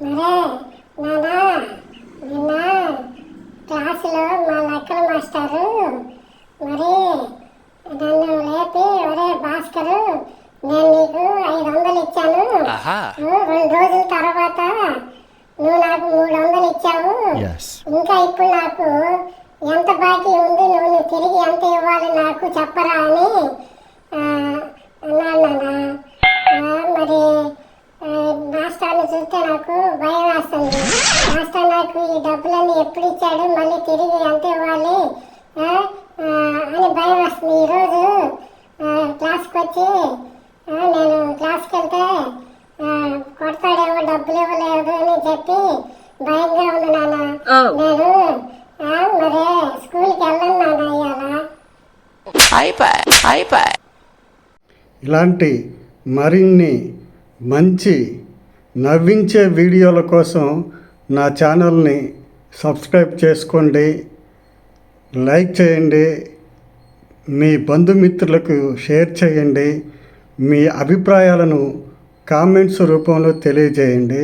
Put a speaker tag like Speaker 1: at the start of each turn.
Speaker 1: మరే నానా నిన్న క్లాసులో మా లెక్కల మాస్టారు మరి నన్ను లేపి ఒరే భాస్కరు నేను నీకు 500 ఇచ్చాను, 2 రోజుల తర్వాత నువ్వు నాకు 300 ఇచ్చావు, ఇంకా ఇప్పుడు నాకు ఎంత బాకీ ఉంది, నువ్వు తిరిగి ఎంత ఇవ్వాలి నాకు చెప్పరా అని అన్నాను నాన్న. మరి మాస్టర్ని చూస్తే నాకు భయం వేస్తుంది. మాస్టర్ నాకు ఈ డబ్బులన్నీ ఎప్పుడు ఇచ్చాడు, మళ్ళీ తిరిగి ఎంత ఇవ్వాలి అని భయం వేస్తుంది. ఈరోజు క్లాస్కి వచ్చి నేను క్లాస్కి వెళ్తే కొడతాడేమో, డబ్బులు ఇవ్వలేదు అని చెప్పి భయంగా ఉంది నాన్న. నేను మరి స్కూల్కి వెళ్ళను నాన్న ఇవాళ.
Speaker 2: ఇలాంటి మరిన్ని మంచి నవ్వించే వీడియోల కోసం నా ఛానల్ని సబ్స్క్రైబ్ చేసుకోండి, లైక్ చేయండి, మీ బంధుమిత్రులకు షేర్ చేయండి, మీ అభిప్రాయాలను కామెంట్స్ రూపంలో తెలియజేయండి.